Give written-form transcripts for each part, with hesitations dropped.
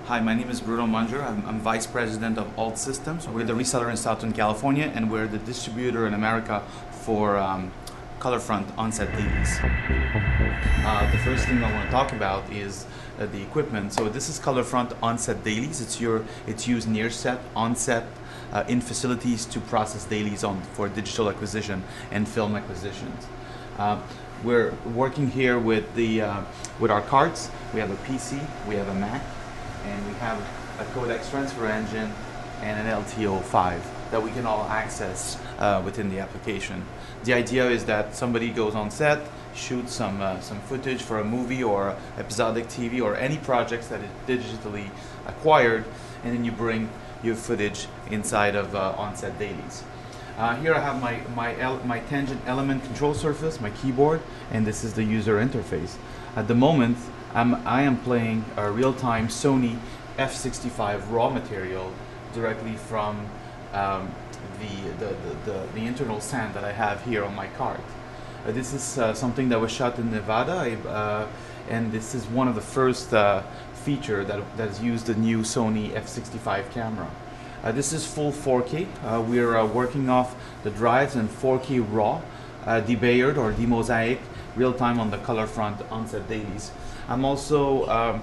Hi, my name is Bruno Munger. I'm Vice President of Alt Systems. We're the reseller in Southern California, and we're the distributor in America for Colorfront Onset Dailies. The first thing I want to talk about is the equipment. So this is Colorfront Onset Dailies. It's used near set, on set, in facilities to process dailies for digital acquisition and film acquisitions. We're working here with our cards. We have a PC, we have a Mac, and we have a codec transfer engine and an LTO5 that we can all access within the application. The idea is that somebody goes on set, shoots some footage for a movie or episodic TV or any projects that is digitally acquired, and then you bring your footage inside of Onset Dailies. Here I have my tangent element control surface, my keyboard, and this is the user interface. At the moment, I am playing a real-time Sony F65 raw material directly from the internal sand that I have here on my card. This is something that was shot in Nevada, and this is one of the first feature that has used the new Sony F65 camera. This is full 4K. We're working off the drives in 4K raw, debayered or demosaic, real-time on the Colorfront Onset Dailies. I'm also,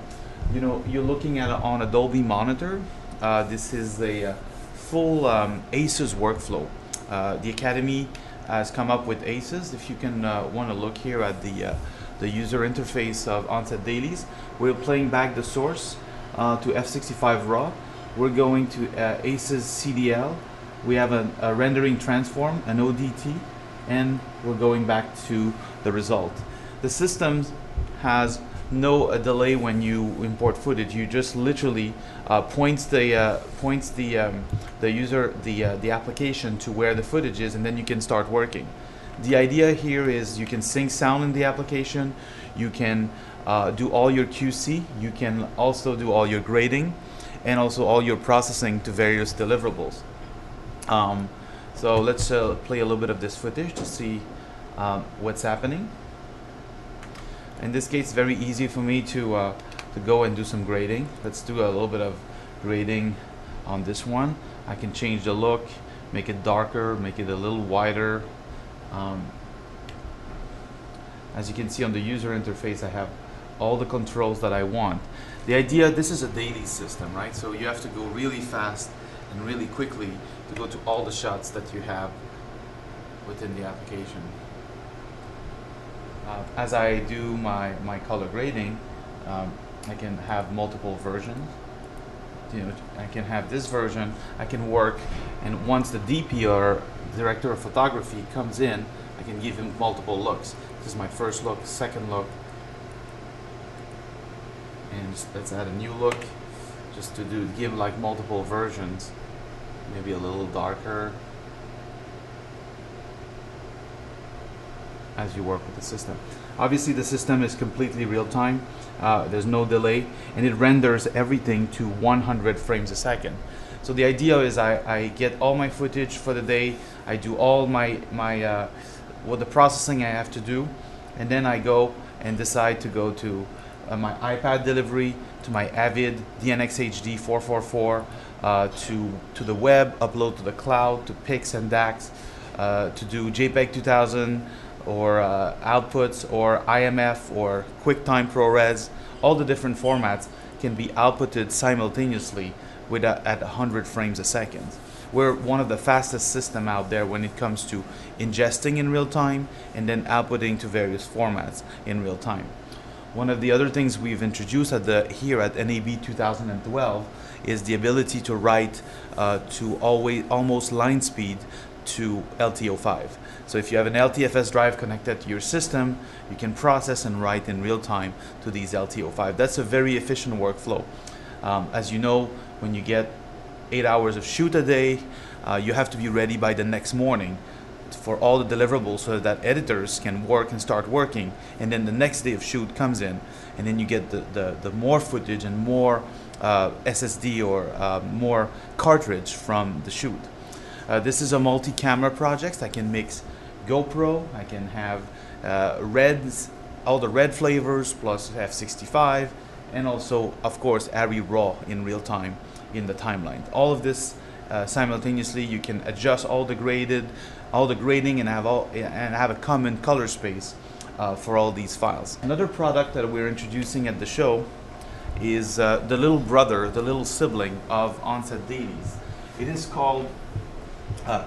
you're looking at on a Dolby monitor. This is a full ACES workflow. The Academy has come up with ACES. If you can want to look here at the user interface of Onset Dailies, we're playing back the source to F65 RAW. We're going to ACES CDL. We have a rendering transform, an ODT, and we're going back to the result. The system has no delay when you import footage. You just literally points the application to where the footage is, and then you can start working. The idea here is you can sync sound in the application. You can do all your QC. You can also do all your grading, and also all your processing to various deliverables. So let's play a little bit of this footage to see what's happening. In this case, it's very easy for me to go and do some grading. Let's do a little bit of grading on this one. I can change the look, make it darker, make it a little wider. As you can see on the user interface, I have all the controls that I want. The idea, this is a daily system, right? So you have to go really fast and really quickly to go to all the shots that you have within the application. As I do my color grading, I can have multiple versions. I can have this version, I can work, and once the DP or director of photography comes in, I can give him multiple looks. This is my first look, second look, and let's add a new look, just to give like multiple versions, maybe a little darker, as you work with the system. Obviously the system is completely real-time, there's no delay, and it renders everything to 100 frames a second. So the idea is I get all my footage for the day, I do all what the processing I have to do, and then I go and decide to go to my iPad delivery, to my Avid DNX HD 444, to the web, upload to the cloud, to PIX and DAX, to do JPEG 2000, or outputs, or IMF, or QuickTime ProRes. All the different formats can be outputted simultaneously at 100 frames a second. We're one of the fastest systems out there when it comes to ingesting in real time and then outputting to various formats in real time. One of the other things we've introduced here at NAB 2012 is the ability to write to almost line speed to LTO5. So if you have an LTFS drive connected to your system, you can process and write in real time to these LTO5. That's a very efficient workflow. As you know, when you get 8 hours of shoot a day, you have to be ready by the next morning for all the deliverables so that editors can work and start working, and then the next day of shoot comes in, and then you get the more footage and more SSD or more cartridge from the shoot. This is a multi-camera project. I can mix GoPro, I can have reds, all the red flavors plus F65, and also of course ARRI RAW in real time in the timeline. All of this simultaneously. You can adjust all the grading and have a common color space for all these files. Another product that we're introducing at the show is the little brother, the little sibling of Onset Dailies. It is called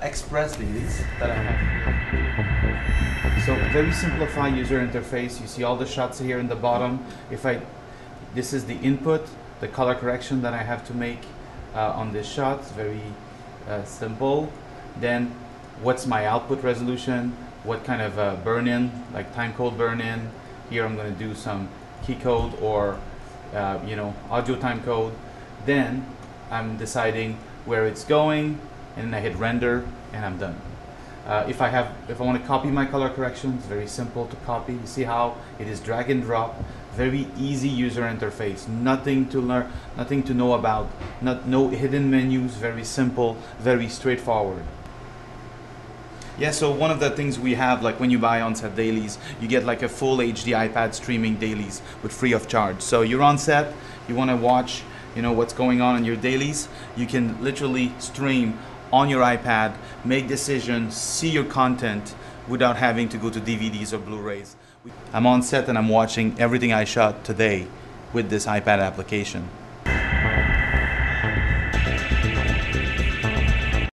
Express Dailies that I have. So very simplified user interface. You see all the shots here in the bottom. This is the input, the color correction that I have to make on this shot. It's very simple. Then what's my output resolution? What kind of burn-in, like time code burn-in? Here I'm going to do some key code or audio time code. Then I'm deciding where it's going, and then I hit render and I'm done. If I want to copy my color corrections, very simple to copy. You see how it is drag and drop, very easy user interface, nothing to learn, nothing to know about, no hidden menus, very simple, very straightforward. Yeah, so one of the things we have, like when you buy Onset Dailies, you get like a full HD iPad streaming dailies with free of charge. So you're on set, you want to watch, what's going on in your dailies, you can literally stream on your iPad, make decisions, see your content without having to go to DVDs or Blu-rays. I'm on set and I'm watching everything I shot today with this iPad application.